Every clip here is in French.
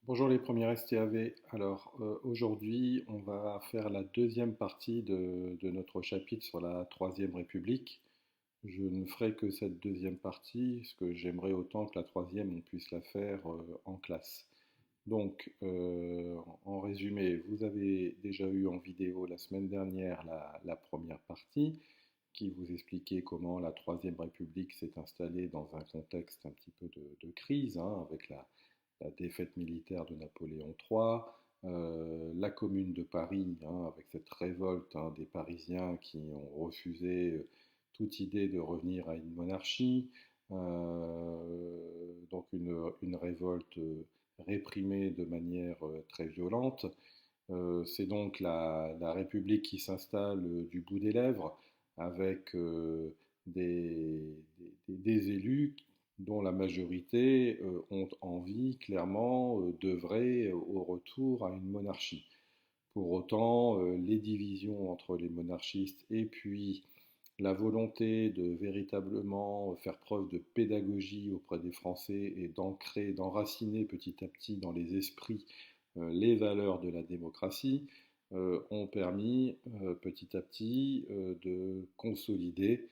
Bonjour les premiers STAV. Alors aujourd'hui, on va faire la deuxième partie de notre chapitre sur la Troisième République. Je ne ferai que cette deuxième partie, parce que j'aimerais autant que la troisième, on puisse la faire en classe. Donc, en résumé, vous avez déjà eu en vidéo la semaine dernière la première partie qui vous expliquait comment la Troisième République s'est installée dans un contexte un petit peu de crise, hein, avec la défaite militaire de Napoléon III, la Commune de Paris, hein, avec cette révolte, hein, des Parisiens qui ont refusé toute idée de revenir à une monarchie, donc une révolte réprimée de manière très violente. C'est donc la République qui s'installe du bout des lèvres avec des élus dont la majorité ont envie clairement d'œuvrer au retour à une monarchie. Pour autant, les divisions entre les monarchistes et puis la volonté de véritablement faire preuve de pédagogie auprès des Français et d'ancrer, d'enraciner petit à petit dans les esprits les valeurs de la démocratie ont permis petit à petit de consolider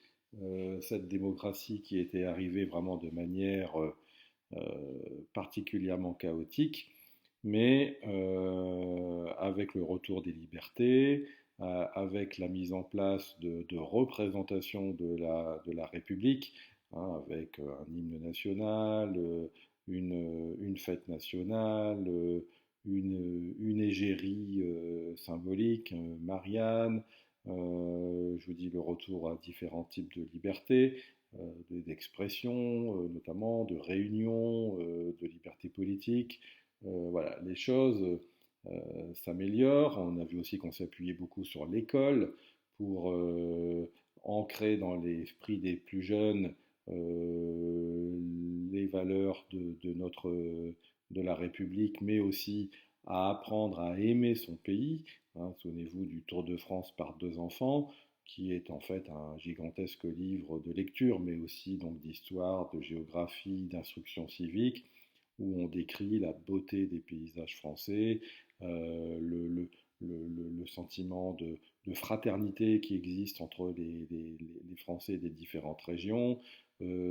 cette démocratie qui était arrivée vraiment de manière particulièrement chaotique, mais avec le retour des libertés, avec la mise en place de représentations de la République, hein, avec un hymne national, une fête nationale, une égérie symbolique, Marianne, je vous dis le retour à différents types de libertés, d'expression, notamment de réunion, de liberté politique. Voilà, les choses s'améliorent. On a vu aussi qu'on s'appuyait beaucoup sur l'école pour ancrer dans l'esprit des plus jeunes les valeurs de la République, mais aussi à apprendre à aimer son pays. Hein, souvenez-vous du Tour de France par deux enfants, qui est en fait un gigantesque livre de lecture, mais aussi donc d'histoire, de géographie, d'instruction civique, où on décrit la beauté des paysages français, le sentiment de fraternité qui existe entre les Français des différentes régions,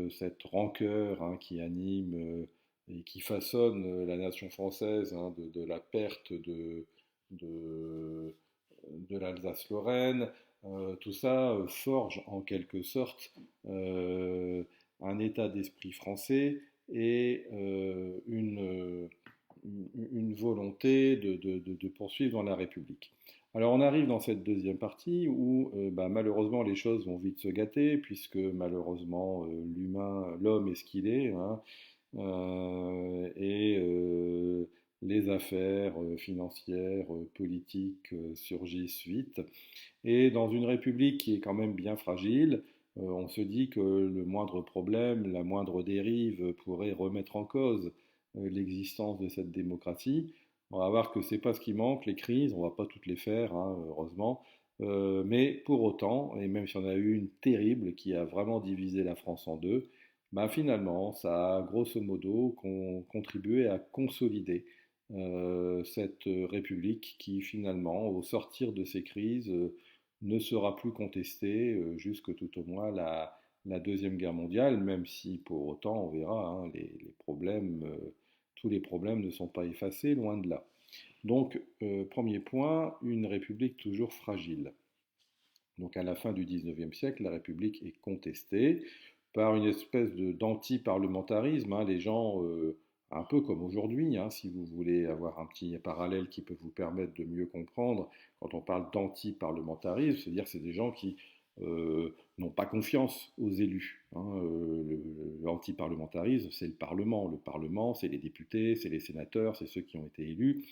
cette rancœur hein, qui anime et qui façonne la nation française hein, de la perte de, de l'Alsace-Lorraine. Tout ça forge en quelque sorte un état d'esprit français et une volonté de poursuivre dans la République. Alors on arrive dans cette deuxième partie où bah, malheureusement les choses vont vite se gâter puisque malheureusement l'homme est ce qu'il est, hein, et les affaires financières, politiques surgissent vite. Et dans une république qui est quand même bien fragile, on se dit que le moindre problème, la moindre dérive pourrait remettre en cause l'existence de cette démocratie. On va voir que c'est pas ce qui manque, les crises, on va pas toutes les faire, hein, heureusement. Mais pour autant, et même si on a eu une terrible qui a vraiment divisé la France en deux, bah finalement, ça a grosso modo contribué à consolider cette République qui finalement, au sortir de ces crises, ne sera plus contestée jusque tout au moins la Deuxième Guerre mondiale, même si pour autant, on verra, hein, les problèmes, tous les problèmes ne sont pas effacés, loin de là. Donc, premier point, une République toujours fragile. Donc à la fin du XIXe siècle, la République est contestée par une espèce d'anti-parlementarisme. Hein, les gens, un peu comme aujourd'hui, hein, si vous voulez avoir un petit parallèle qui peut vous permettre de mieux comprendre, quand on parle d'anti-parlementarisme, c'est-à-dire que c'est des gens qui n'ont pas confiance aux élus. Hein. L'anti-parlementarisme, c'est le Parlement. Le Parlement, c'est les députés, c'est les sénateurs, c'est ceux qui ont été élus.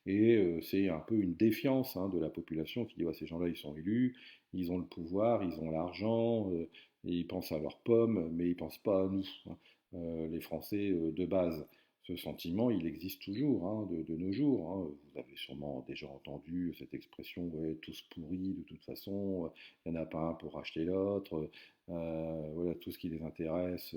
Et c'est un peu une défiance hein, de la population qui dit ouais, ces gens-là, ils sont élus, ils ont le pouvoir, ils ont l'argent, et ils pensent à leurs pommes, mais ils ne pensent pas à nous, hein, les Français de base. Ce sentiment, il existe toujours hein, de nos jours. Hein. Vous avez sûrement déjà entendu cette expression ouais, tous pourris de toute façon, il n'y en a pas un pour acheter l'autre, voilà, tout ce qui les intéresse,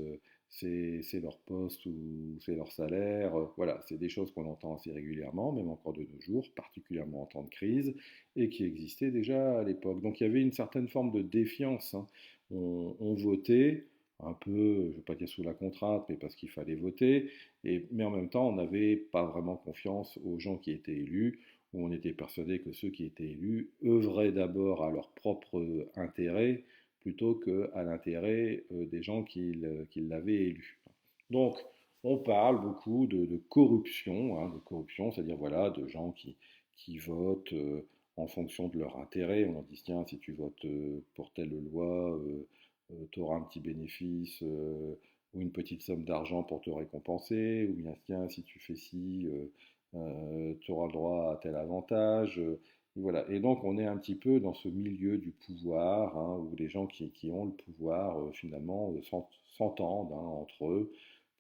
c'est leur poste ou c'est leur salaire. Voilà, c'est des choses qu'on entend assez régulièrement, même encore de nos jours, particulièrement en temps de crise, et qui existaient déjà à l'époque. Donc il y avait une certaine forme de défiance, hein. On votait un peu, je ne veux pas dire sous la contrainte, mais parce qu'il fallait voter, mais en même temps, on n'avait pas vraiment confiance aux gens qui étaient élus, où on était persuadé que ceux qui étaient élus œuvraient d'abord à leur propre intérêt plutôt qu'à l'intérêt des gens qui l'avaient élu. Donc, on parle beaucoup corruption, hein, de corruption, c'est-à-dire voilà, de gens qui votent en fonction de leur intérêt. On leur dit, tiens, si tu votes pour telle loi, tu auras un petit bénéfice ou une petite somme d'argent pour te récompenser, ou bien tiens, si tu fais ci, tu auras le droit à tel avantage. Voilà. Et donc on est un petit peu dans ce milieu du pouvoir, hein, où les gens qui ont le pouvoir finalement s'entendent, hein, entre eux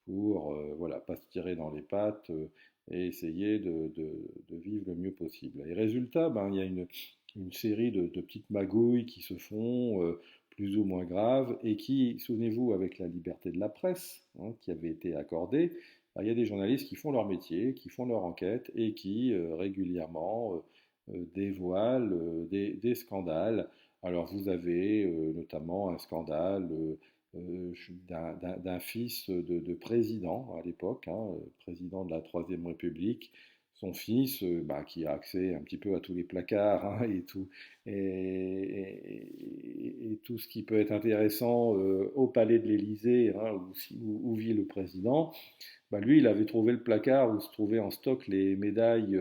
pour voilà, pas se tirer dans les pattes et essayer de vivre le mieux possible. Et résultat, ben, il y a une série de petites magouilles qui se font plus ou moins graves et qui, souvenez-vous, avec la liberté de la presse, hein, qui avait été accordée, ben, il y a des journalistes qui font leur métier, qui font leur enquête et qui régulièrement dévoilent des scandales. Alors vous avez notamment un scandale d'un fils de président à l'époque, hein, président de la Troisième République, son fils, bah, qui a accès un petit peu à tous les placards, hein, et tout ce qui peut être intéressant au palais de l'Élysée, hein, où vit le président, bah, lui, il avait trouvé le placard où se trouvaient en stock les médailles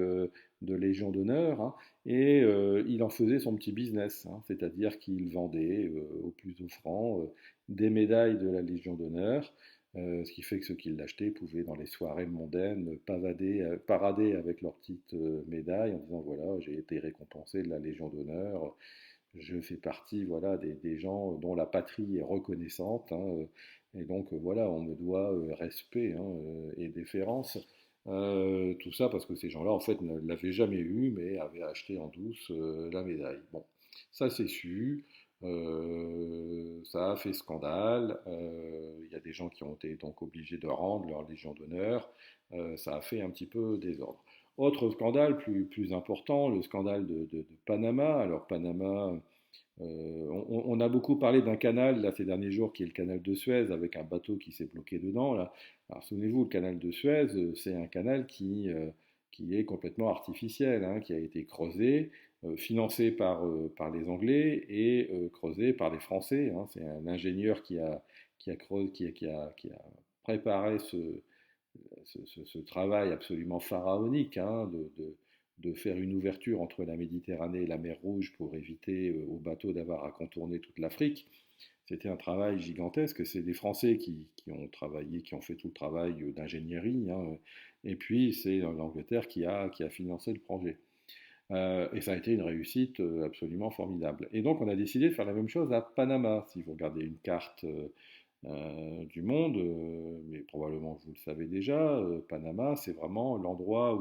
de Légion d'honneur, hein, et il en faisait son petit business, hein, c'est-à-dire qu'il vendait au plus offrant des médailles de la Légion d'honneur, ce qui fait que ceux qui l'achetaient pouvaient, dans les soirées mondaines, parader avec leurs petites médailles en disant voilà, j'ai été récompensé de la Légion d'honneur, je fais partie voilà, des gens dont la patrie est reconnaissante, hein, et donc voilà, on me doit respect, hein, et déférence. Tout ça parce que ces gens-là, en fait, ne l'avaient jamais eu, mais avaient acheté en douce la médaille. Bon, ça c'est su, ça a fait scandale, il y a des gens qui ont été donc obligés de rendre leur Légion d'honneur, ça a fait un petit peu désordre. Autre scandale plus important, le scandale de Panama. Alors Panama, on a beaucoup parlé d'un canal là, ces derniers jours qui est le canal de Suez avec un bateau qui s'est bloqué dedans. Là. Alors souvenez-vous, le canal de Suez, c'est un canal qui est complètement artificiel, hein, qui a été creusé, financé par les Anglais et creusé par les Français, hein. C'est un ingénieur qui a préparé ce travail absolument pharaonique, hein, de faire une ouverture entre la Méditerranée et la mer Rouge pour éviter aux bateaux d'avoir à contourner toute l'Afrique. C'était un travail gigantesque. C'est des Français qui ont travaillé, qui ont fait tout le travail d'ingénierie, hein, et puis c'est l'Angleterre qui a financé le projet. Et ça a été une réussite absolument formidable. Et donc on a décidé de faire la même chose à Panama. Si vous regardez une carte du monde, mais probablement vous le savez déjà, Panama, c'est vraiment l'endroit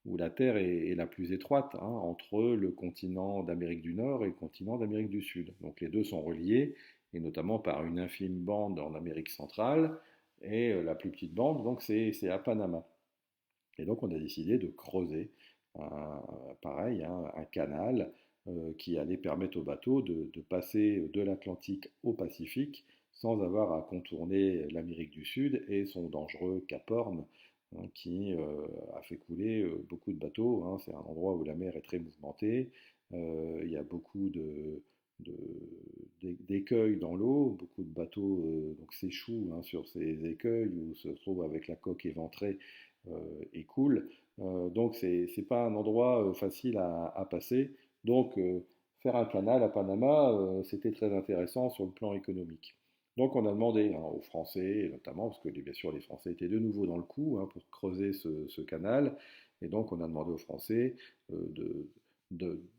où la Terre est la plus étroite, hein, entre le continent d'Amérique du Nord et le continent d'Amérique du Sud. Donc les deux sont reliés, et notamment par une infime bande en Amérique centrale, et la plus petite bande, donc c'est à Panama. Et donc on a décidé de creuser, pareil, hein, un canal qui allait permettre aux bateaux de passer de l'Atlantique au Pacifique sans avoir à contourner l'Amérique du Sud et son dangereux Cap Horn, hein, qui a fait couler beaucoup de bateaux, hein. C'est un endroit où la mer est très mouvementée, il y a beaucoup d'écueils dans l'eau, beaucoup de bateaux donc s'échouent, hein, sur ces écueils ou se trouvent avec la coque éventrée et coule. Donc c'est pas un endroit facile à passer. Donc faire un canal à Panama, c'était très intéressant sur le plan économique. Donc on a demandé, hein, aux Français, notamment, parce que bien sûr les Français étaient de nouveau dans le coup, hein, pour creuser ce canal, et donc on a demandé aux Français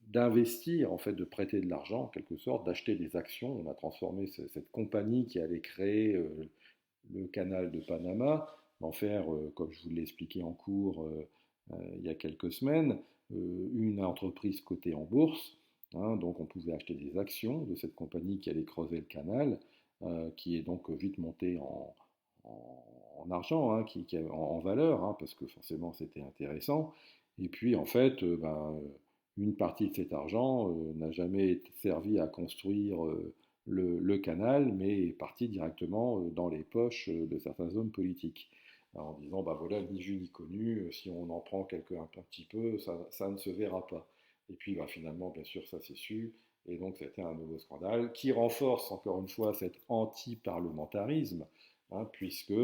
d'investir, en fait, de prêter de l'argent en quelque sorte, d'acheter des actions. On a transformé cette compagnie qui allait créer le canal de Panama, d'en faire, comme je vous l'ai expliqué en cours il y a quelques semaines, une entreprise cotée en bourse, hein. Donc on pouvait acheter des actions de cette compagnie qui allait creuser le canal, qui est donc vite montée en argent, hein, en valeur, hein, parce que forcément c'était intéressant. Et puis en fait, une partie de cet argent n'a jamais servi à construire le canal, mais est parti directement dans les poches de certains hommes politiques. Alors, en disant, bah voilà, ni vu ni connu, si on en prend un petit peu, ça ne se verra pas. Et puis bah, finalement, bien sûr, ça s'est su, et donc c'était un nouveau scandale qui renforce encore une fois cet anti-parlementarisme, hein, puisque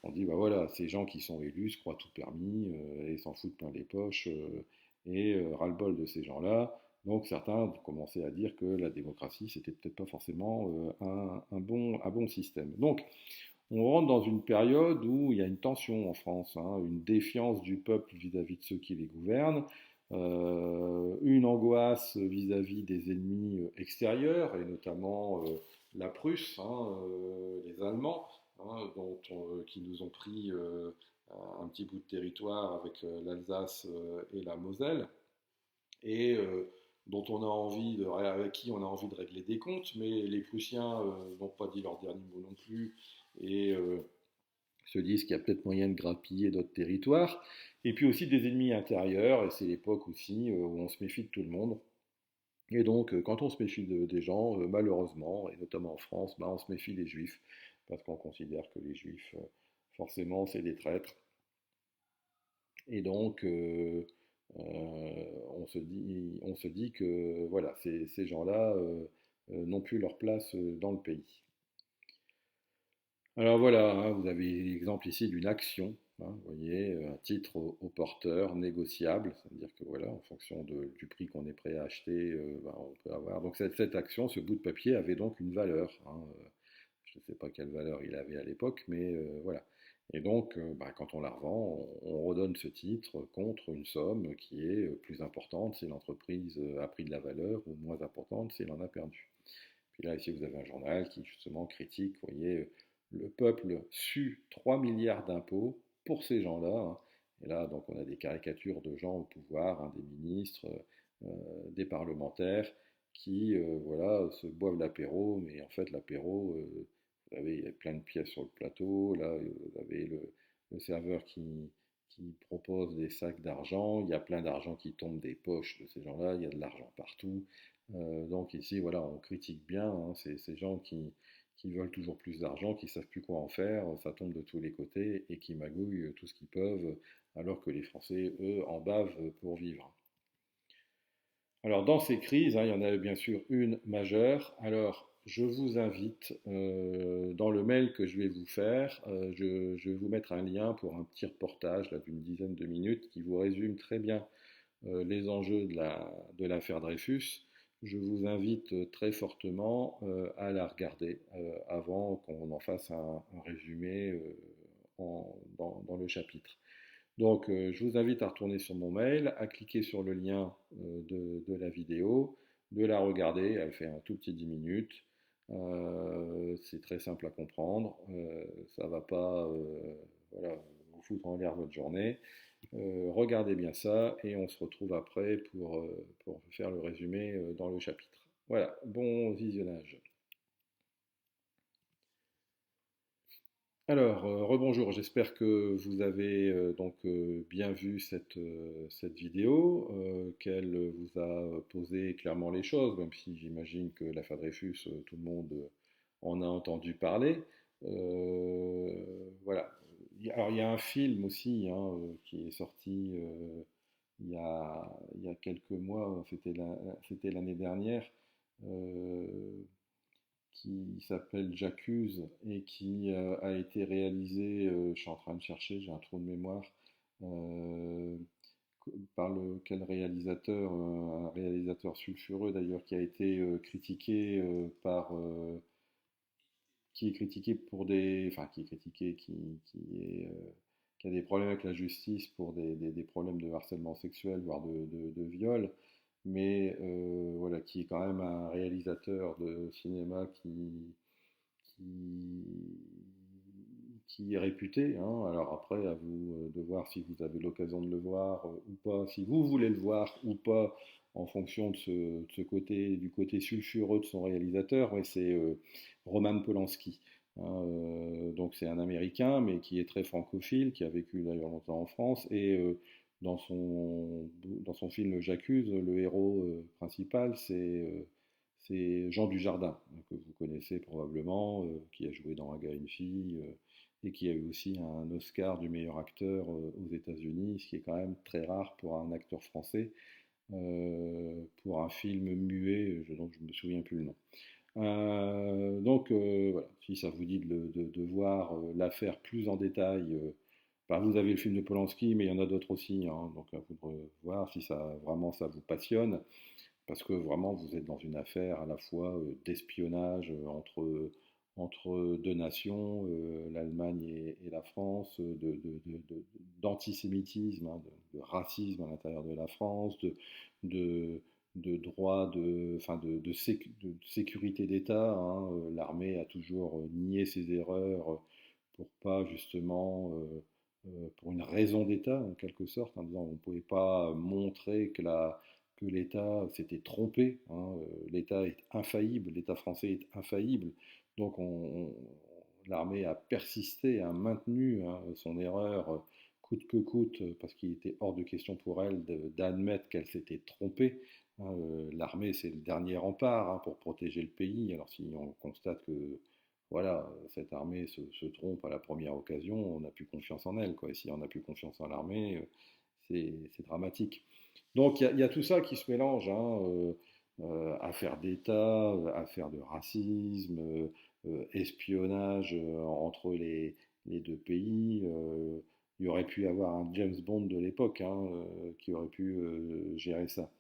on dit, bah voilà, ces gens qui sont élus se croient tout permis et s'en foutent plein les poches, ras-le-bol de ces gens-là. Donc certains commençaient à dire que la démocratie, c'était peut-être pas forcément un bon système. Donc on rentre dans une période où il y a une tension en France, hein, une défiance du peuple vis-à-vis de ceux qui les gouvernent, une angoisse vis-à-vis des ennemis extérieurs, et notamment la Prusse, hein, les Allemands, hein, qui nous ont pris un petit bout de territoire avec l'Alsace et la Moselle, et dont on a avec qui on a envie de régler des comptes, mais les Prussiens n'ont pas dit leur dernier mot non plus, et se disent qu'il y a peut-être moyen de grappiller d'autres territoires, et puis aussi des ennemis intérieurs, et c'est l'époque aussi où on se méfie de tout le monde. Et donc, quand on se méfie des gens, malheureusement, et notamment en France, bah, on se méfie des juifs, parce qu'on considère que les juifs, forcément, c'est des traîtres. Et donc, on se dit que voilà, ces gens-là n'ont plus leur place dans le pays. Alors voilà, hein, vous avez l'exemple ici d'une action, hein, vous voyez, un titre au porteur négociable, c'est-à-dire que voilà, en fonction du prix qu'on est prêt à acheter, on peut avoir. Donc cette action, ce bout de papier avait donc une valeur, hein, je ne sais pas quelle valeur il avait à l'époque, mais voilà. Et donc, quand on la revend, on redonne ce titre contre une somme qui est plus importante si l'entreprise a pris de la valeur ou moins importante si elle en a perdu. Puis là, ici, vous avez un journal qui justement critique, vous voyez, le peuple sue 3 milliards d'impôts pour ces gens-là, hein. Et là, donc, on a des caricatures de gens au pouvoir, hein, des ministres, des parlementaires, qui, voilà, se boivent l'apéro, mais en fait, l'apéro, vous avez, il y a plein de pièces sur le plateau, là, vous avez le serveur qui propose des sacs d'argent, il y a plein d'argent qui tombe des poches de ces gens-là, il y a de l'argent partout. Donc ici, voilà, on critique bien, hein, ces gens qui veulent toujours plus d'argent, qui ne savent plus quoi en faire, ça tombe de tous les côtés et qui magouillent tout ce qu'ils peuvent, alors que les Français, eux, en bavent pour vivre. Alors dans ces crises, hein, il y en a bien sûr une majeure. Alors je vous invite, dans le mail que je vais vous faire, je vais vous mettre un lien pour un petit reportage d'une dizaine de minutes qui vous résume très bien les enjeux de l'affaire Dreyfus. Je vous invite très fortement à la regarder avant qu'on en fasse un résumé dans le chapitre. Donc, je vous invite à retourner sur mon mail, à cliquer sur le lien de la vidéo, de la regarder, elle fait un tout petit 10 minutes. C'est très simple à comprendre, ça ne va pas voilà, vous foutre en l'air votre journée. Regardez bien ça et on se retrouve après pour faire le résumé dans le chapitre. Voilà, bon visionnage. Alors, rebonjour, j'espère que vous avez bien vu cette vidéo, qu'elle vous a posé clairement les choses, même si j'imagine que l'affaire Dreyfus, tout le monde en a entendu parler. Euh, voilà. Alors, il y a un film aussi, hein, qui est sorti il y a quelques mois, c'était l'année dernière, euh, qui s'appelle J'accuse et qui a été réalisé, je suis en train de chercher, j'ai un trou de mémoire, euh, par quel réalisateur, un réalisateur sulfureux d'ailleurs, qui a été critiqué qui est critiqué pour des, enfin qui est critiqué, qui a des problèmes avec la justice pour des problèmes de harcèlement sexuel, voire de viol, mais voilà, qui est quand même un réalisateur de cinéma qui, qui est réputé, hein. Alors après, à vous de voir si vous avez l'occasion de le voir ou pas, si vous voulez le voir ou pas, en fonction de ce côté, du côté sulfureux de son réalisateur. Ouais, c'est Roman Polanski. hein, donc c'est un Américain, mais qui est très francophile, qui a vécu d'ailleurs longtemps en France, et dans son film J'accuse, le héros principal, c'est Jean Dujardin, que vous connaissez probablement, qui a joué dans Un gars, une fille, et qui a eu aussi un Oscar du meilleur acteur aux États-Unis, ce qui est quand même très rare pour un acteur français, pour un film muet, dont je ne me souviens plus le nom. Voilà, si ça vous dit de voir l'affaire plus en détail, bah, vous avez le film de Polanski, mais il y en a d'autres aussi, hein, donc à vous de voir si ça vraiment ça vous passionne, parce que vraiment vous êtes dans une affaire à la fois d'espionnage entre deux nations, l'Allemagne et la France, d'antisémitisme, hein, de racisme à l'intérieur de la France, de, de droit enfin de sécurité d'État, hein. L'armée a toujours nié ses erreurs pour pas justement, pour une raison d'État en quelque sorte, en disant on ne pouvait pas montrer que l'État s'était trompé, hein. L'État est infaillible, l'État français est infaillible, donc l'armée a persisté, a maintenu, hein, son erreur coûte que coûte, parce qu'il était hors de question pour elle d'admettre qu'elle s'était trompée, hein. L'armée, c'est le dernier rempart, hein, pour protéger le pays. Alors si on constate que voilà, cette armée se trompe à la première occasion, on n'a plus confiance en elle, quoi. Et si on n'a plus confiance en l'armée, c'est dramatique. Donc il y a tout ça qui se mélange, hein, affaires d'État, affaires de racisme, espionnage entre les deux pays. Il y aurait pu y avoir un James Bond de l'époque, hein, qui aurait pu gérer ça.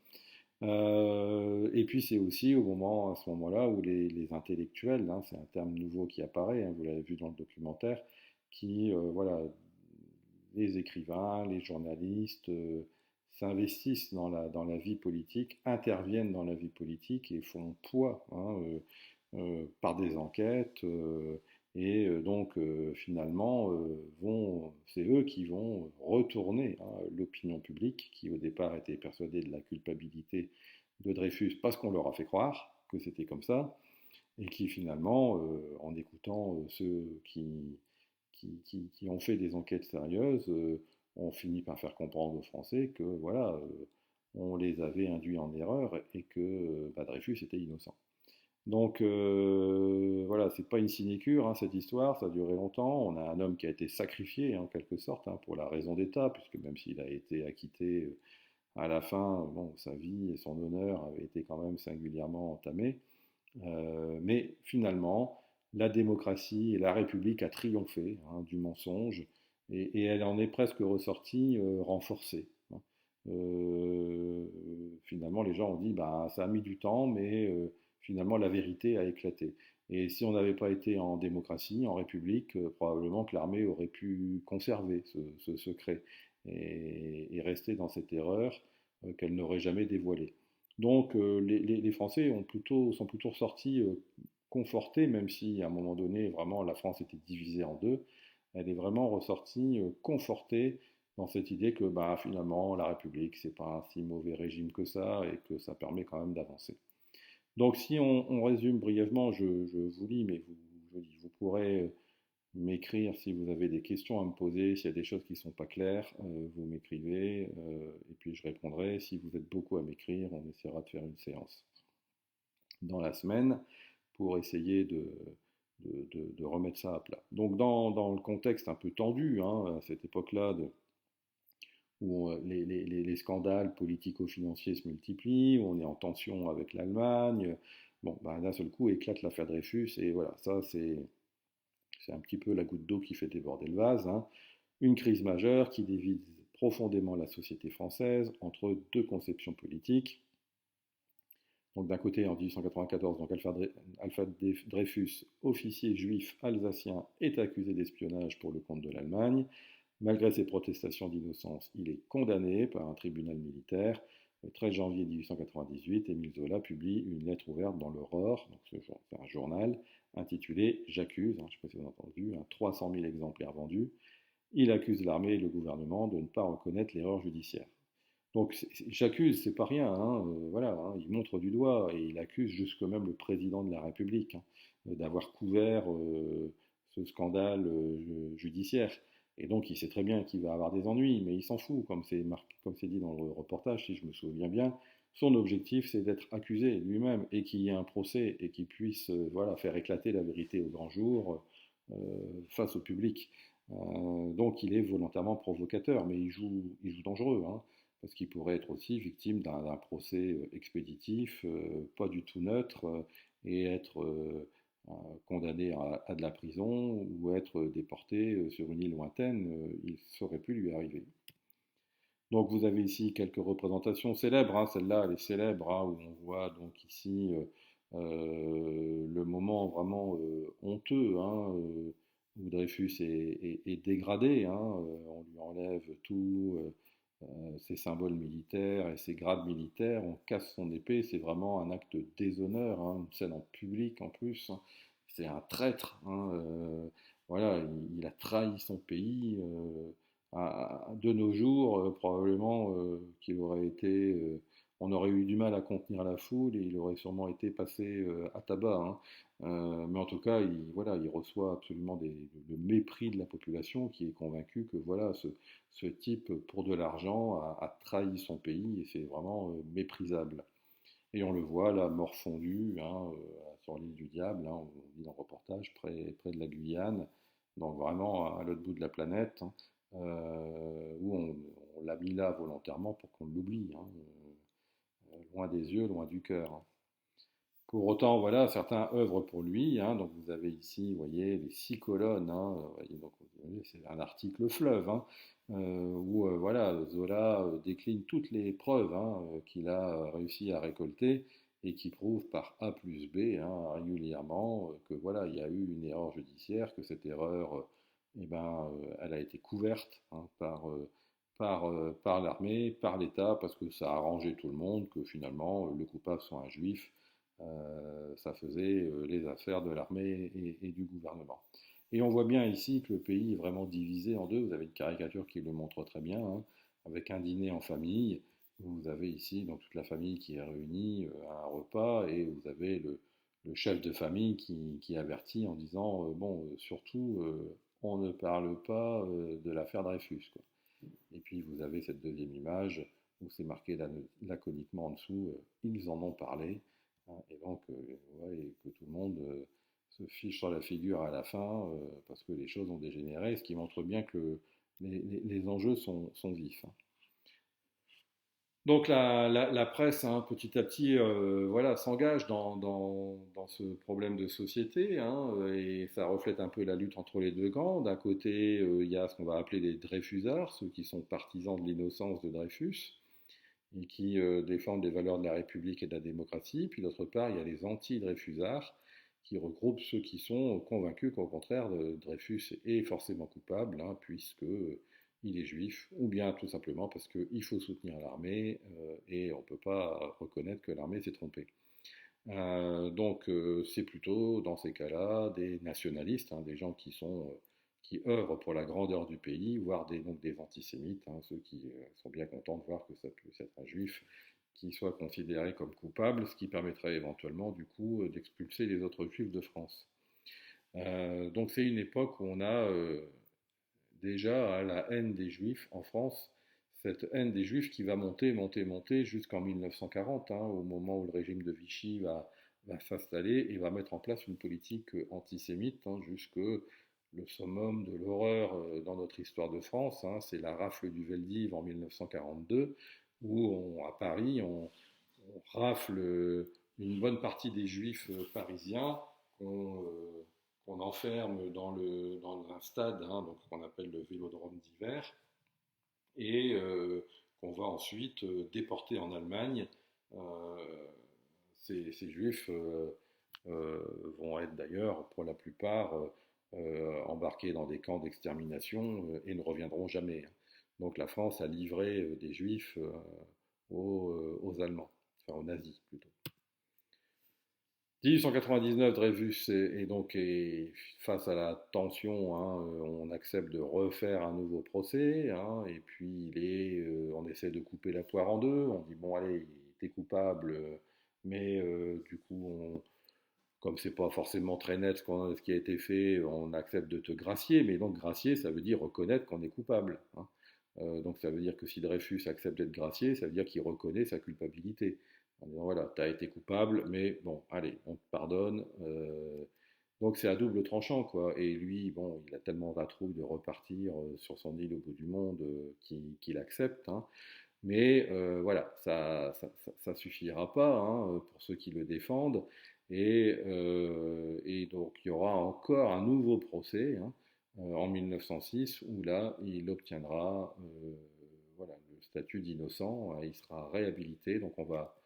Et puis c'est aussi à ce moment-là, où les intellectuels, hein, c'est un terme nouveau qui apparaît, hein, vous l'avez vu dans le documentaire, qui, voilà, les écrivains, les journalistes s'investissent dans la vie politique, interviennent dans la vie politique et font poids, hein, par des enquêtes, finalement c'est eux qui vont retourner, hein, l'opinion publique qui au départ était persuadée de la culpabilité de Dreyfus parce qu'on leur a fait croire que c'était comme ça, et qui finalement, en écoutant ceux qui ont fait des enquêtes sérieuses, ont fini par faire comprendre aux Français que voilà, on les avait induits en erreur et que bah, Dreyfus était innocent. Donc voilà, c'est pas une sinécure, hein, cette histoire, ça a duré longtemps. On a un homme qui a été sacrifié, hein, en quelque sorte, hein, pour la raison d'État, puisque même s'il a été acquitté à la fin, bon, sa vie et son honneur avaient été quand même singulièrement entamés. Mais finalement, la démocratie et la République a triomphé, hein, du mensonge, et elle en est presque ressortie renforcée, hein. Finalement, les gens ont dit, bah, ça a mis du temps, mais finalement, la vérité a éclaté. Et si on n'avait pas été en démocratie, en République, probablement que l'armée aurait pu conserver ce secret et rester dans cette erreur qu'elle n'aurait jamais dévoilée. Donc les Français sont plutôt sortis confortés, même si à un moment donné, vraiment, la France était divisée en deux. Elle est vraiment ressortie confortée dans cette idée que bah, finalement, la République, c'est pas un si mauvais régime que ça, et que ça permet quand même d'avancer. Donc si on résume brièvement, je vous lis, mais vous pourrez m'écrire si vous avez des questions à me poser, s'il y a des choses qui ne sont pas claires, vous m'écrivez, et puis je répondrai. Si vous êtes beaucoup à m'écrire, on essaiera de faire une séance dans la semaine pour essayer de remettre ça à plat. Donc dans le contexte un peu tendu, hein, à cette époque-là, où les scandales politico-financiers se multiplient, où on est en tension avec l'Allemagne, bon, ben, d'un seul coup éclate l'affaire Dreyfus, et voilà, ça c'est un petit peu la goutte d'eau qui fait déborder le vase, hein. Une crise majeure qui divise profondément la société française entre deux conceptions politiques. Donc d'un côté, en 1894, donc Alpha Dreyfus, officier juif alsacien, est accusé d'espionnage pour le compte de l'Allemagne. Malgré ses protestations d'innocence, il est condamné par un tribunal militaire. Le 13 janvier 1898, Émile Zola publie une lettre ouverte dans l'Aurore, c'est un journal, intitulé J'accuse, hein, je ne sais pas si vous avez entendu, hein, 300 000 exemplaires vendus. Il accuse l'armée et le gouvernement de ne pas reconnaître l'erreur judiciaire. Donc j'accuse, c'est pas rien, hein, voilà, hein, il montre du doigt et il accuse jusque même le président de la République, hein, d'avoir couvert ce scandale judiciaire. Et donc il sait très bien qu'il va avoir des ennuis, mais il s'en fout, comme c'est dit dans le reportage, si je me souviens bien. Son objectif, c'est d'être accusé lui-même et qu'il y ait un procès et qu'il puisse voilà, faire éclater la vérité au grand jour face au public. Donc il est volontairement provocateur, mais il joue dangereux, hein, parce qu'il pourrait être aussi victime d'un procès expéditif, pas du tout neutre, et être condamné à de la prison ou être déporté sur une île lointaine. Ça aurait pu lui arriver. Donc vous avez ici quelques représentations célèbres, hein, celle-là elle est célèbre, hein, où on voit donc ici le moment vraiment honteux, hein, où Dreyfus est dégradé, hein, on lui enlève tous ses symboles militaires et ses grades militaires, on casse son épée, c'est vraiment un acte de déshonneur, hein, une scène en public en plus, hein. C'est un traître, hein, voilà, il a trahi son pays. De nos jours, probablement qu'il aurait été, on aurait eu du mal à contenir la foule et il aurait sûrement été passé à tabac, hein. Mais en tout cas, voilà, il reçoit absolument le mépris de la population qui est convaincue que voilà, ce type, pour de l'argent, a trahi son pays et c'est vraiment méprisable. Et on le voit là, morfondu, hein, sur l'île du Diable, hein, on dit dans le reportage, près de la Guyane, donc vraiment à l'autre bout de la planète, hein, où on l'a mis là volontairement pour qu'on l'oublie, hein, loin des yeux, loin du cœur, hein. Pour autant, voilà, certains œuvrent pour lui, hein, donc vous avez ici, vous voyez, les 6 colonnes, hein, voyez, donc, c'est un article fleuve, hein, où voilà, Zola décline toutes les preuves hein, qu'il a réussi à récolter et qui prouvent par A plus B hein, régulièrement que voilà, il y a eu une erreur judiciaire, que cette erreur, eh ben, elle a été couverte hein, par l'armée, par l'État, parce que ça a arrangé tout le monde, que finalement le coupable soit un juif, ça faisait les affaires de l'armée et du gouvernement. Et on voit bien ici que le pays est vraiment divisé en deux. Vous avez une caricature qui le montre très bien, hein, avec un dîner en famille. Vous avez ici donc toute la famille qui est réunie à un repas et vous avez le chef de famille qui avertit en disant bon, surtout, on ne parle pas de l'affaire Dreyfus, quoi. Et puis vous avez cette deuxième image où c'est marqué laconiquement en dessous ils en ont parlé, hein, et donc ouais, et que tout le monde se fiche sur la figure à la fin parce que les choses ont dégénéré, ce qui montre bien que les enjeux sont vifs, hein. Donc la presse, hein, petit à petit, voilà, s'engage dans ce problème de société, hein, et ça reflète un peu la lutte entre les deux camps. D'un côté, il y a ce qu'on va appeler les Dreyfusards, ceux qui sont partisans de l'innocence de Dreyfus et qui défendent les valeurs de la République et de la démocratie. Puis d'autre part, il y a les anti-Dreyfusards qui regroupent ceux qui sont convaincus qu'au contraire, Dreyfus est forcément coupable, hein, puisque il est juif, ou bien tout simplement parce qu'il faut soutenir l'armée et on ne peut pas reconnaître que l'armée s'est trompée. Donc c'est plutôt dans ces cas-là des nationalistes, hein, des gens qui œuvrent pour la grandeur du pays, voire donc des antisémites, hein, ceux qui sont bien contents de voir que ça peut être un juif qui soit considéré comme coupable, ce qui permettrait éventuellement du coup d'expulser les autres juifs de France. Donc c'est une époque où on a déjà la haine des juifs en France, cette haine des juifs qui va monter, monter, monter jusqu'en 1940, hein, au moment où le régime de Vichy va s'installer et va mettre en place une politique antisémite, hein, jusque le summum de l'horreur dans notre histoire de France, hein, c'est la rafle du Veldiv en 1942, où à Paris, on rafle une bonne partie des juifs parisiens qu'on enferme dans un stade, hein, donc qu'on appelle le Vélodrome d'hiver, et qu'on va ensuite déporter en Allemagne. Euh, ces juifs vont être d'ailleurs, pour la plupart, embarqués dans des camps d'extermination et ne reviendront jamais. Donc la France a livré des juifs aux Allemands, enfin aux nazis plutôt. 1899, Dreyfus face à la tension, hein, on accepte de refaire un nouveau procès, hein, et puis on essaie de couper la poire en deux. On dit bon allez, il était coupable, mais du coup comme c'est pas forcément très net ce qui a été fait, on accepte de te gracier, mais donc gracier, ça veut dire reconnaître qu'on est coupable, hein. Donc ça veut dire que si Dreyfus accepte d'être gracié, ça veut dire qu'il reconnaît sa culpabilité. En disant voilà, tu as été coupable, mais bon, allez, on te pardonne. Donc c'est à double tranchant, quoi. Et lui, bon, il a tellement la trouille de repartir sur son île au bout du monde qu'il accepte, hein. Mais voilà, ça suffira pas, hein, pour ceux qui le défendent. Et donc il y aura encore un nouveau procès, hein, en 1906 où là il obtiendra voilà, le statut d'innocent, hein, il sera réhabilité. Donc on va,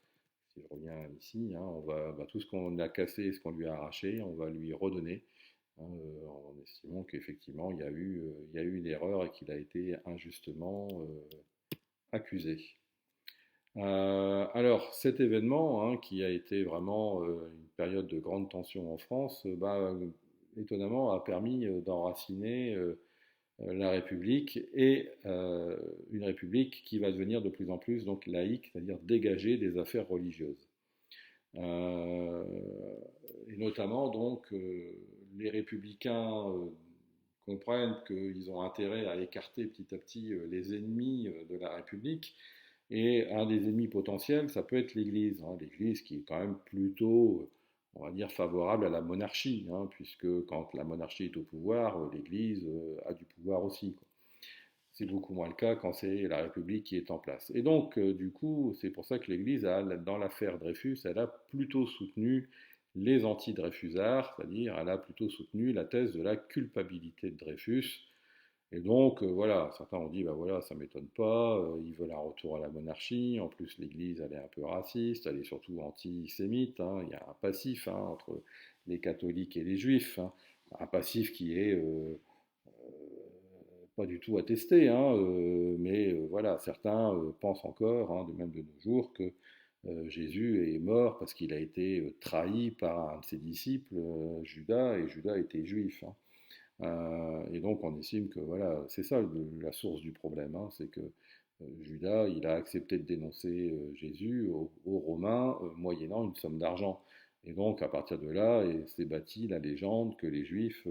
si je reviens ici, hein, on va bah, tout ce qu'on a cassé et ce qu'on lui a arraché, on va lui redonner, hein, en estimant qu'effectivement il y a eu une erreur et qu'il a été injustement accusé. Alors, cet événement, hein, qui a été vraiment une période de grande tension en France, étonnamment a permis d'enraciner la République et une République qui va devenir de plus en plus donc laïque, c'est-à-dire dégagée des affaires religieuses. Euh, et notamment donc les républicains comprennent qu'ils ont intérêt à écarter petit à petit les ennemis de la République. Et un des ennemis potentiels, ça peut être l'Église, hein, l'Église qui est quand même plutôt, on va dire, favorable à la monarchie, hein, puisque quand la monarchie est au pouvoir, l'Église a du pouvoir aussi, quoi. C'est beaucoup moins le cas quand c'est la République qui est en place. Et donc, du coup, c'est pour ça que l'Église, dans l'affaire Dreyfus, elle a plutôt soutenu les anti-Dreyfusards, c'est-à-dire elle a plutôt soutenu la thèse de la culpabilité de Dreyfus. Et donc, voilà, certains ont dit, bah voilà, ça m'étonne pas, ils veulent un retour à la monarchie, en plus l'Église, elle est un peu raciste, elle est surtout antisémite, hein, il y a un passif, hein, entre les catholiques et les juifs, hein, un passif qui est pas du tout attesté, hein, mais voilà, certains pensent encore, hein, de même de nos jours, que Jésus est mort parce qu'il a été trahi par un de ses disciples, Judas, et Judas était juif, hein. Et donc on estime que voilà, c'est ça la source du problème, hein, c'est que Judas, il a accepté de dénoncer Jésus aux Romains moyennant une somme d'argent. Et donc à partir de là, s'est bâtie la légende que les Juifs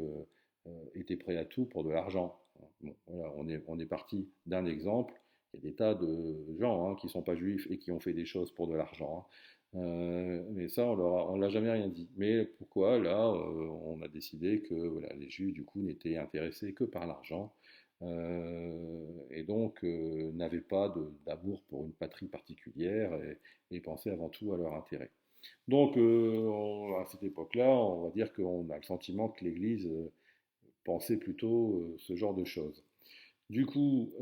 étaient prêts à tout pour de l'argent. Bon, voilà, on est parti d'un exemple. Il y a des tas de gens, hein, qui ne sont pas juifs et qui ont fait des choses pour de l'argent, hein. Mais ça, on l'a jamais rien dit. Mais pourquoi là, on a décidé que voilà, les Juifs du coup n'étaient intéressés que par l'argent, et donc n'avaient pas d'amour pour une patrie particulière et pensaient avant tout à leur intérêt. Donc à cette époque-là, on va dire qu'on a le sentiment que l'Église pensait plutôt ce genre de choses. Du coup,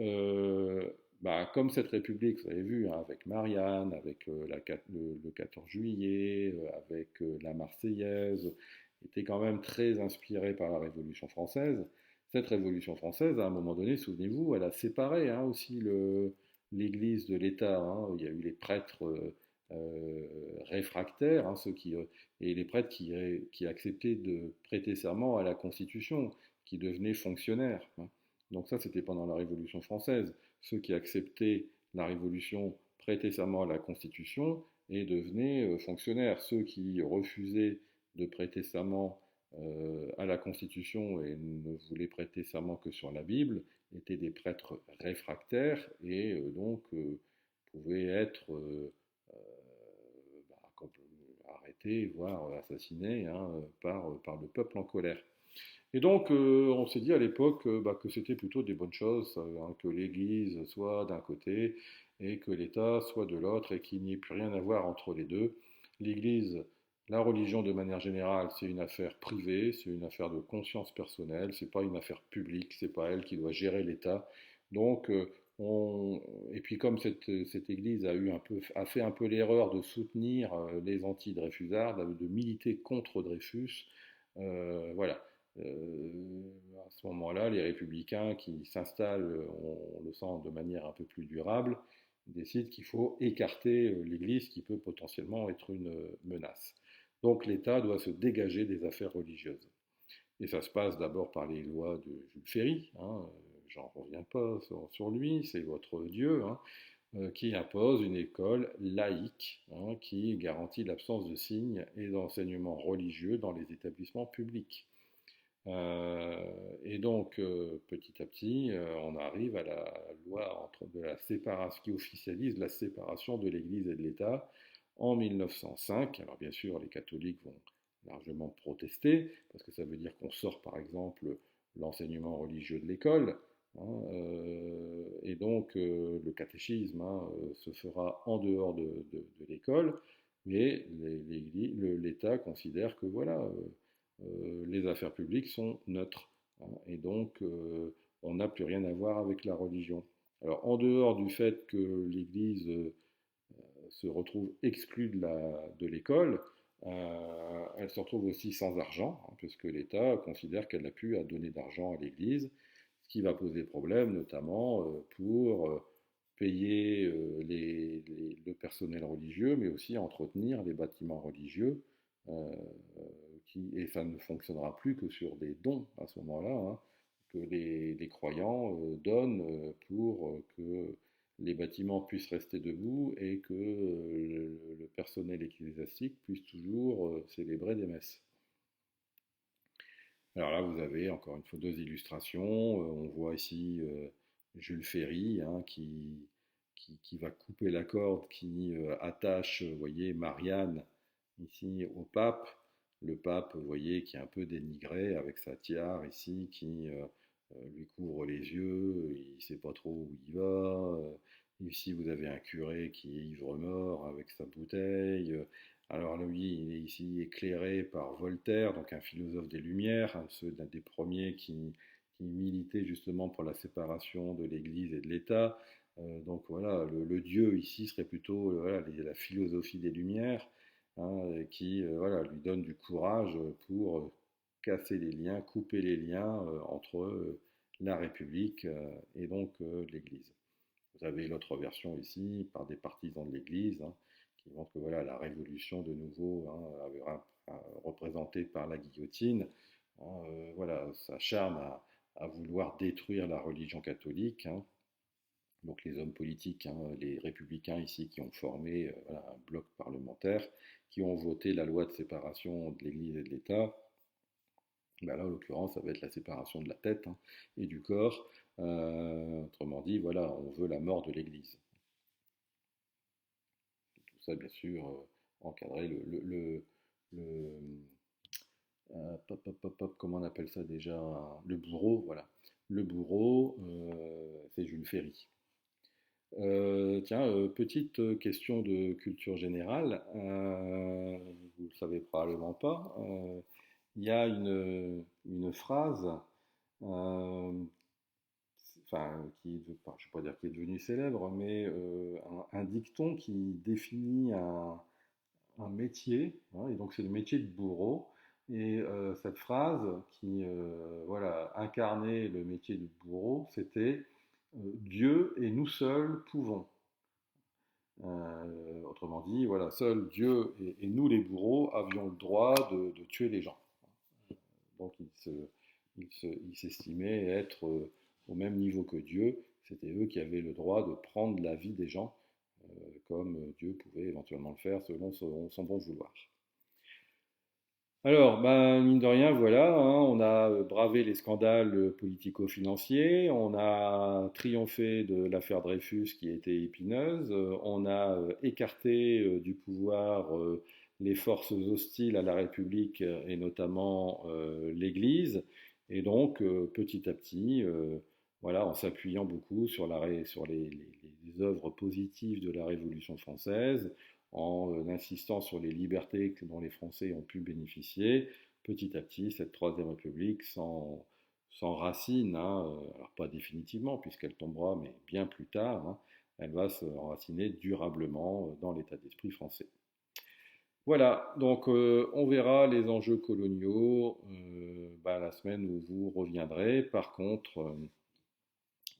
bah, comme cette République, vous avez vu, hein, avec Marianne, avec le 14 juillet, avec la Marseillaise, était quand même très inspirée par la Révolution française. Cette Révolution française, à un moment donné, souvenez-vous, elle a séparé, hein, aussi l'Église de l'État, hein. Il y a eu les prêtres réfractaires, hein, et les prêtres qui acceptaient de prêter serment à la Constitution, qui devenaient fonctionnaires, hein. Donc ça, c'était pendant la Révolution française. Ceux qui acceptaient la Révolution prêtaient serment à la Constitution et devenaient fonctionnaires. Ceux qui refusaient de prêter serment à la Constitution et ne voulaient prêter serment que sur la Bible étaient des prêtres réfractaires et donc pouvaient être arrêtés, voire assassinés, hein, par le peuple en colère. Et donc, on s'est dit à l'époque bah, que c'était plutôt des bonnes choses, hein, que l'Église soit d'un côté et que l'État soit de l'autre et qu'il n'y ait plus rien à voir entre les deux. L'Église, la religion de manière générale, c'est une affaire privée, c'est une affaire de conscience personnelle, c'est pas une affaire publique, c'est pas elle qui doit gérer l'État. Donc, et puis comme cette Église a fait un peu l'erreur de soutenir les anti-Dreyfusards, de militer contre Dreyfus, voilà. À ce moment-là, les républicains qui s'installent, on le sent de manière un peu plus durable, décident qu'il faut écarter l'Église qui peut potentiellement être une menace. Donc l'État doit se dégager des affaires religieuses. Et ça se passe d'abord par les lois de Jules Ferry, hein, j'en reviens pas sur lui, c'est votre Dieu, hein. qui impose une école laïque, hein, qui garantit l'absence de signes et d'enseignements religieux dans les établissements publics. Et donc, petit à petit, on arrive à la loi de la séparation, qui officialise la séparation de l'Église et de l'État en 1905. Alors bien sûr, les catholiques vont largement protester, parce que ça veut dire qu'on sort par exemple l'enseignement religieux de l'école, hein, et donc le catéchisme, hein, se fera en dehors de l'école, mais l'État considère que voilà, les affaires publiques sont neutres, hein, et donc on n'a plus rien à voir avec la religion. Alors en dehors du fait que l'Église se retrouve exclue de l'école, elle se retrouve aussi sans argent, hein, puisque l'État considère qu'elle n'a plus à donner d'argent à l'Église, ce qui va poser problème notamment pour payer le personnel religieux, mais aussi entretenir les bâtiments religieux, euh, et ça ne fonctionnera plus que sur des dons à ce moment-là, hein, que les croyants donnent pour que les bâtiments puissent rester debout et que le personnel ecclésiastique puisse toujours célébrer des messes. Alors là, vous avez encore une fois deux illustrations. On voit ici Jules Ferry, hein, qui va couper la corde qui attache, vous voyez, Marianne ici au pape. Le pape, vous voyez, qui est un peu dénigré avec sa tiare ici, qui lui couvre les yeux, il ne sait pas trop où il va. Ici, vous avez un curé qui est ivre-mort avec sa bouteille. Alors lui, il est ici éclairé par Voltaire, donc un philosophe des Lumières, l'un des premiers qui militait justement pour la séparation de l'Église et de l'État. Donc voilà, le Dieu ici serait plutôt voilà, la philosophie des Lumières, hein, qui voilà, lui donne du courage pour casser les liens, couper les liens entre la République et donc l'Église. Vous avez l'autre version ici par des partisans de l'Église, hein, qui montre que voilà, la Révolution de nouveau, hein, représentée par la guillotine, hein, voilà, s'acharne à vouloir détruire la religion catholique, hein. Donc les hommes politiques, hein, les républicains ici qui ont formé voilà, un bloc parlementaire, qui ont voté la loi de séparation de l'Église et de l'État. Ben là, en l'occurrence, ça va être la séparation de la tête, hein, et du corps. Autrement dit, voilà, on veut la mort de l'Église. Tout ça, bien sûr, encadrer comment on appelle ça déjà? Le bourreau, voilà. Le bourreau, c'est Jules Ferry. Tiens, petite question de culture générale. Vous ne le savez probablement pas. Il y a une phrase, euh, enfin, je ne vais pas dire qui est devenu célèbre, mais un dicton qui définit un métier, hein, et donc c'est le métier de bourreau. Et cette phrase qui voilà, incarnait le métier de bourreau, c'était Dieu et nous seuls pouvons. Autrement dit, voilà, seul Dieu et nous les bourreaux avions le droit de tuer les gens. Donc il s'estimait être au même niveau que Dieu. C'était eux qui avaient le droit de prendre la vie des gens, comme Dieu pouvait éventuellement le faire selon son bon vouloir. Alors, ben, mine de rien, voilà, hein, on a bravé les scandales politico-financiers, on a triomphé de l'affaire Dreyfus qui était épineuse, on a écarté du pouvoir les forces hostiles à la République et notamment l'Église, et donc petit à petit, voilà, en s'appuyant beaucoup sur, sur les œuvres positives de la Révolution française, en insistant sur les libertés dont les Français ont pu bénéficier, petit à petit, cette Troisième République s'enracine, hein, alors pas définitivement puisqu'elle tombera, mais bien plus tard, hein, elle va se enraciner durablement dans l'état d'esprit français. Voilà, donc on verra les enjeux coloniaux bah, la semaine où vous reviendrez. Par contre,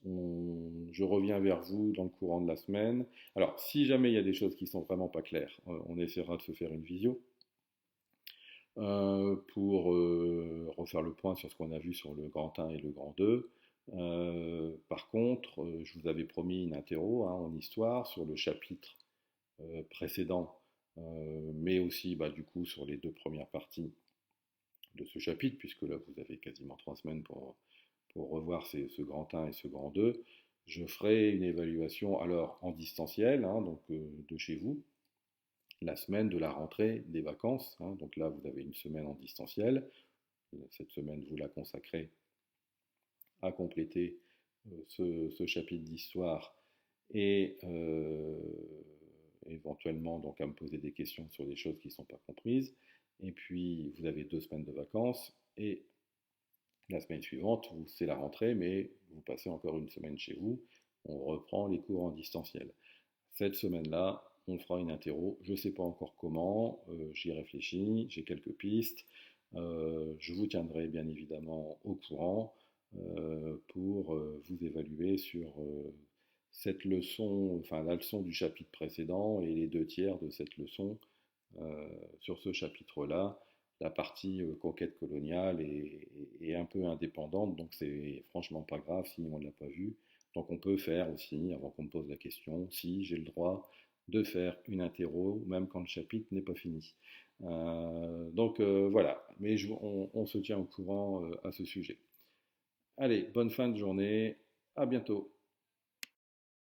je reviens vers vous dans le courant de la semaine. Alors, si jamais il y a des choses qui sont vraiment pas claires, on essaiera de se faire une visio pour refaire le point sur ce qu'on a vu sur le grand 1 et le grand 2. Par contre, je vous avais promis une interro en histoire sur le chapitre précédent, mais aussi bah, du coup sur les deux premières parties de ce chapitre, puisque là vous avez quasiment 3 semaines pour revoir ce grand 1 et ce grand 2. Je ferai une évaluation alors en distanciel, donc de chez vous, la semaine de la rentrée des vacances. Donc là vous avez une semaine en distanciel. Cette semaine vous la consacrez à compléter ce chapitre d'histoire et éventuellement donc à me poser des questions sur des choses qui ne sont pas comprises. Et puis vous avez 2 semaines de vacances et la semaine suivante, c'est la rentrée, mais vous passez encore une semaine chez vous. On reprend les cours en distanciel. Cette semaine-là, on fera une interro. Je ne sais pas encore comment, j'y réfléchis, j'ai quelques pistes. Je vous tiendrai bien évidemment au courant pour vous évaluer sur cette leçon, enfin la leçon du chapitre précédent et les 2 tiers de cette leçon sur ce chapitre-là. La partie conquête coloniale est un peu indépendante, donc c'est franchement pas grave si on ne l'a pas vu. Donc on peut faire aussi, avant qu'on me pose la question, si j'ai le droit de faire une interro, même quand le chapitre n'est pas fini. Donc voilà, mais on se tient au courant à ce sujet. Allez, bonne fin de journée, à bientôt.